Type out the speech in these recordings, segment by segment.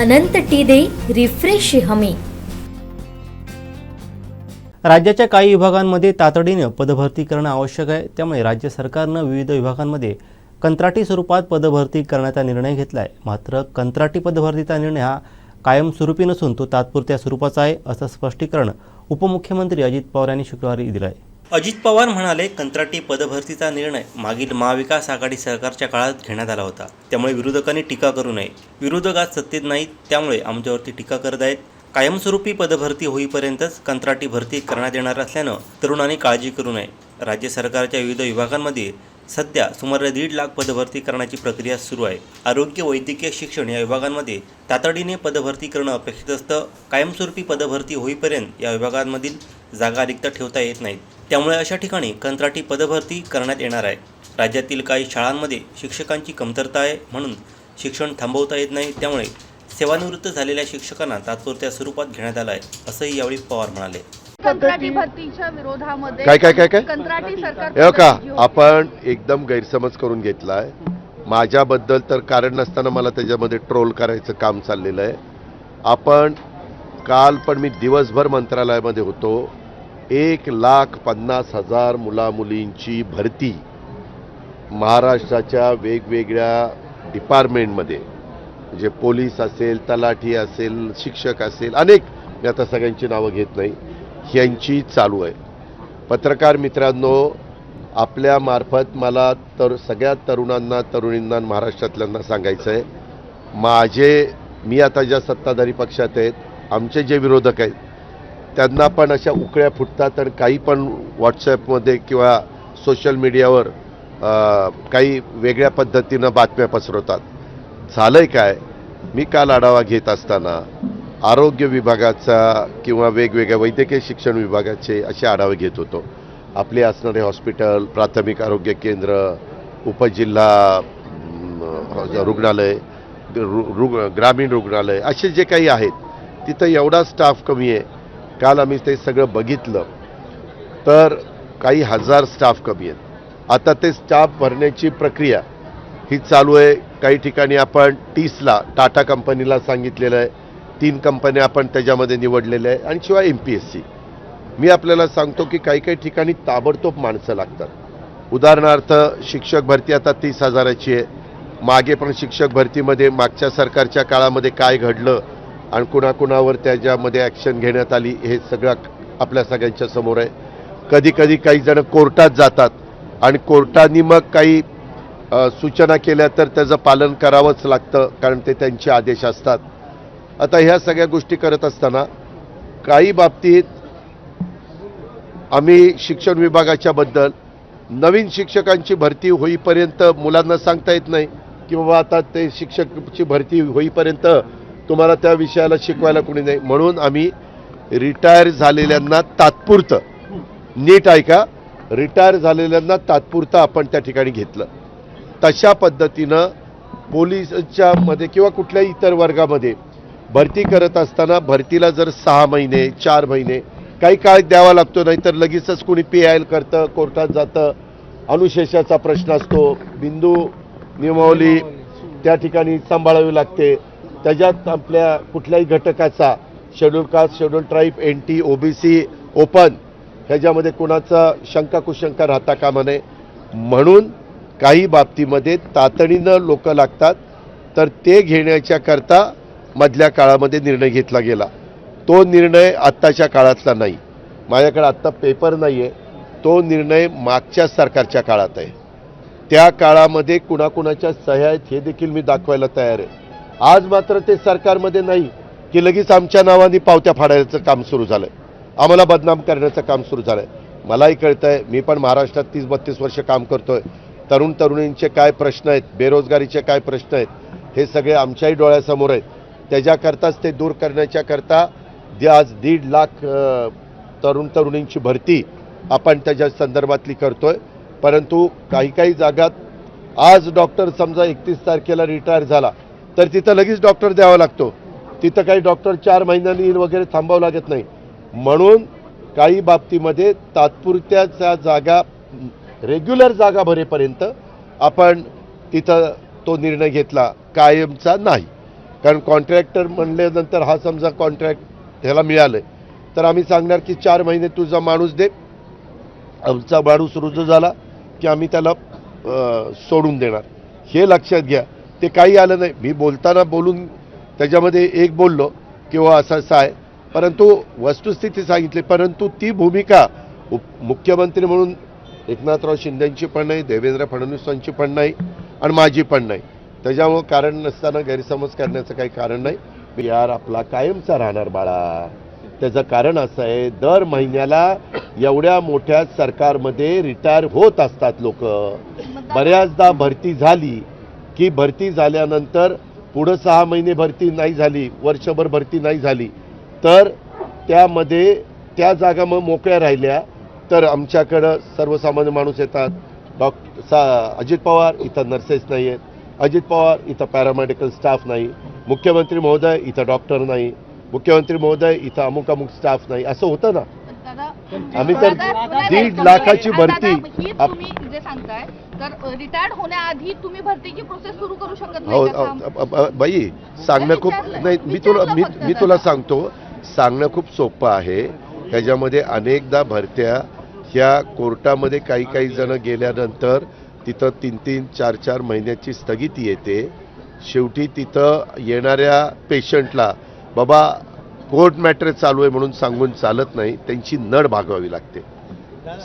अनंत T refresh हमी। राज्याच्या काही विभागांमध्ये तातडीने पदभरती करणं आवश्यक आहे। त्यामुळे राज्य सरकारनं विविध विभागांमध्ये कंत्राटी स्वरूपात पदभरती करण्याचा निर्णय घेतला आहे। मात्र कंत्राटी पदभरतीचा निर्णय हा कायमस्वरूपी नसून तो तात्पुरत्या स्वरूपाचा आहे, असं स्पष्टीकरण उपमुख्यमंत्री अजित पवार यांनी शुक्रवारी दिलं आहे। अजित पवार म्हणाले, कंत्राटी पदभरतीचा निर्णय मागील महाविकास आघाडी सरकारच्या काळात घेण्यात आला होता। त्यामुळे विरोधकांनी टीका करू नये। विरोधक आज सत्तेत नाहीत, त्यामुळे आमच्यावरती टीका करत आहेत। कायमस्वरूपी पदभरती होईपर्यंतच कंत्राटी भरती करण्यात येणार असल्यानं तरुणांनी काळजी करू नये। राज्य सरकारच्या विविध विभागांमध्ये सध्या सुमारे 1.5 लाख पदभरती करण्याची प्रक्रिया सुरू आहे। आरोग्य, वैद्यकीय, शिक्षण या विभागांमध्ये तातडीने पदभरती करणं अपेक्षित असतं। कायमस्वरूपी पदभरती होईपर्यंत या विभागांमधील जागा रिक्त ठेवता येत नाहीत। त्यामुळे अशा ठिकाणी कंत्राटी पदभरती करण्यात येणार आहे। राज्यातील काही शाळांमध्ये शिक्षकांची कमतरता आहे, म्हणून शिक्षण थांबवता येत नाही। त्यामुळे सेवानिवृत्त झालेल्या शिक्षकांना तात्पुरत्या स्वरूपात घेण्यात आलं आहे, असंही यावेळी पवार म्हणाले। कंत्राटी भरतीच्या विरोधामध्ये काय कंत्राटी सरकार का आपण एकदम गैरसमज करून घेतलाय। माझ्याबद्दल तर कारण नसताना मला त्याच्यामध्ये ट्रोल करायचं काम चाललेलं आहे। आपण काल पण मी दिवसभर मंत्रालयामध्ये होतो। 1,50,000 मुला-मुलींची भरती महाराष्ट्राच्या वेगवेगळ्या डिपार्टमेंटमध्ये, म्हणजे पोलीस असेल, तलाठी असेल, शिक्षक असेल, अनेक, मी आता सगळ्यांची नावं घेत नाही, यांची चालू आहे। पत्रकार मित्रांनो, आपल्या मार्फत मला तर सगळ्या तरुणांना, तरुणींना, महाराष्ट्रातल्यांना सांगायचं आहे, मी आता ज्या सत्ताधारी पक्षात आहेत, आमचे जे विरोधक आहेत त्यांना पण अशा उकळ्या फुटतात आणि काही पण व्हॉट्सॲपमध्ये किंवा सोशल मीडियावर काही वेगळ्या पद्धतीनं बातम्या पसरवतात। झालंय काय, मी काल आढावा घेत असताना आरोग्य विभागाचा किंवा वेगवेगळ्या वैद्यकीय शिक्षण विभागाचे असे आढावे घेत होतो। आपले असणारे हॉस्पिटल, प्राथमिक आरोग्य केंद्र, उपजिल्हा रुग्णालय, ग्रामीण रुग्णालय, असे जे काही आहेत तिथं एवढा स्टाफ कमी आहे। काल आम्ही ते सगळं बघितलं तर काही हजार स्टाफ कमी आहेत। आता ते स्टाफ भरण्याची प्रक्रिया ही चालू आहे। काही ठिकाणी आपण 30ला टाटा कंपनीला सांगितलेलं आहे, 3 कंपन्या आपण त्याच्यामध्ये निवडलेल्या आहे, आणि शिवाय MPSC। मी आपल्याला सांगतो की काही काही ठिकाणी ताबडतोब माणसं लागतात। उदाहरणार्थ शिक्षक भरती आता 30,000ची आहे। मागे पण शिक्षक भरतीमध्ये मागच्या सरकारच्या काळामध्ये काय घडलं आणि कुणाकुणावर त्याच्यामध्ये ॲक्शन घेण्यात आली हे सगळं आपल्या सगळ्यांच्या समोर आहे। कधी कधी काही जण कोर्टात जातात आणि कोर्टाने मग काही सूचना केल्या तर त्याचं पालन करावंच लागतं, कारण ते त्यांचे आदेश असतात। आता ह्या सगळ्या गोष्टी करत असताना काही बाबतीत आम्ही शिक्षण विभागाच्या बद्दल नवीन शिक्षकांची भरती होईपर्यंत मुलांना सांगता येत नाही की बाबा आता ते शिक्षकाची भरती होईपर्यंत तुम्हाला त्या विषयाला शिकवायला कोणी नाही, म्हणून आम्ही रिटायर झालेल्यांना तात्पुरतं, नीट ऐका, रिटायर झालेल्यांना तात्पुरतं आपण त्या ठिकाणी घेतलं। तशा पद्धतीनं पोलिसच्या मध्ये किंवा कुठल्याही इतर वर्गामध्ये भरती करत असताना भरतीला जर 6 महिने, 4 महिने काही काळ द्यावा लागतो, नाहीतर लगेचच कोणी PIL करतं, कोर्टात जातं, अनुशेषाचा प्रश्न असतो, बिंदू नियमावली त्या ठिकाणी सांभाळावी लागते। त्याच्यात आपल्या कुठल्याही घटकाचा schedule caste, schedule tribe, NT, OBC, open ह्याच्यामध्ये कुणाचा शंका कुशंका राहता कामा नये, म्हणून काही बाबतीमध्ये तातडीनं लोक लागतात, तर ते घेण्याच्या करता मधल्या काळामध्ये निर्णय घेतला गेला। तो निर्णय आत्ताच्या काळातला नाही, माझ्याकडे आत्ता पेपर नाही आहे, तो निर्णय मागच्या सरकारच्या काळात आहे। त्या काळामध्ये कुणाकुणाच्या सह्या आहेत हे देखील मी दाखवायला तयार आहे। आज मात्र ते सरकारमध्ये नाही की लगेच आमच्या नावाने पावत्या फाडायचं काम सुरू झालंय, आम्हाला बदनाम करण्याचं काम सुरू झालंय। मलाही कळतंय, मी पण महाराष्ट्रात 30-32 वर्ष काम करतोय। तरुण तरुणींचे काय प्रश्न आहेत, बेरोजगारीचे काय प्रश्न आहेत, हे सगळे आमच्याही डोळ्यासमोर आहेत। त्याच्याकरताच ते दूर करण्याच्या करता आज 1.5 लाख तरुण तरुणींची भरती आपण त्याच्या संदर्भातली करतोय। परंतु काही काही जागात आज डॉक्टर समजा 31 तारखेला रिटायर झाला तर तिथं लगेच डॉक्टर द्यावा लागतो, तिथं काही डॉक्टर 4 महिन्यांनी वगैरे थांबावं लागत नाही, म्हणून काही बाबतीमध्ये तात्पुरत्या जागा, रेग्युलर जागा भरेपर्यंत आपण तिथं तो निर्णय घेतला, कायमचा नाही। कारण कॉन्ट्रॅक्टर म्हणल्यानंतर हा समजा कॉन्ट्रॅक्ट ह्याला मिळालं तर आम्ही सांगणार की 4 महिने तुझा माणूस दे, आमचा माणूस रुजू झाला की आम्ही त्याला सोडून देणार. हे लक्षात घ्या. ते काही आलं नाही. मी बोलताना बोलून त्याच्यामध्ये एक बोललो किंवा असं असं आहे, परंतु वस्तुस्थिती सांगितली. परंतु ती भूमिका मुख्यमंत्री म्हणून एकनाथराव शिंदेंची पण नाही, देवेंद्र फडणवीसांची पण नाही आणि माझी पण नाही. त्याच्यामुळं कारण नसताना गैरसमज करण्याचं काही कारण नाही. यार आपला कायमचा राहणार बाळा. त्याचं कारण असं आहे, दर महिन्याला एवढ्या मोठ्या सरकारमध्ये रिटायर होत असतात लोक. बऱ्याचदा भरती झाली की भरती झाल्यानंतर पुढं 6 महिने भरती नाही झाली, वर्षभर भरती नाही झाली, तर त्यामध्ये त्या जागा मग मोकळ्या राहिल्या तर आमच्याकडं सर्वसामान्य माणूस येतात. अजित पवार इथं नर्सेस नाही आहेत, अजित पवार इथं पॅरामेडिकल स्टाफ नाही, मुख्यमंत्री महोदय इथं डॉक्टर नाही, मुख्यमंत्री महोदय इथं अमुक अमुक स्टाफ नाही, असं होतं ना. आम्ही तर 1.5 लाखाची भरती तुम्ही जे सांगताय तर रिटायर्ड होण्याआधी तुम्ही भरतीची प्रोसेस सुरू करू शकत नाही का? बाई सांगणं खूप नाही. मी तुला सांगतो, सांगणं खूप सोपं आहे. ह्याच्यामध्ये अनेकदा भरत्या ह्या कोर्टामध्ये काही जण गेल्यानंतर तिथं 3-3, 4-4 महिन्याची स्थगिती येते. शेवटी तिथं येणाऱ्या पेशंटला बाबा कोर्ट मॅटर चालू आहे म्हणून सांगून चालत नाही, त्यांची नड भागवावी लागते.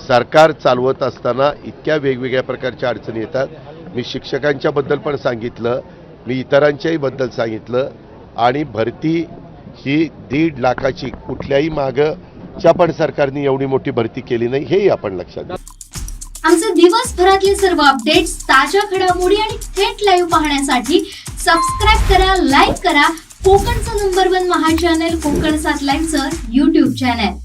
सरकार चालवत असताना इतक्या वेगवेगळ्या प्रकारच्या अडचणी येतात. मी शिक्षकांच्या बद्दल पण सांगितलं, मी इतरांच्याही बद्दल सांगितलं. आणि भरती ही 1.5 लाखाची कुठल्याही मागच्या पण सरकारने एवढी मोठी भरती केली नाही, हेही आपण लक्षात घ्या. आमचे दिवसभरातले सर्व अपडेट्स, ताज्या घडामोडी आणि थेट लाईव्ह पाहण्यासाठी सबस्क्राईब करा, लाईक करा कोकणचं नंबर 1 महा चॅनल कोकण 7 लाईव्हचं YouTube चॅनल.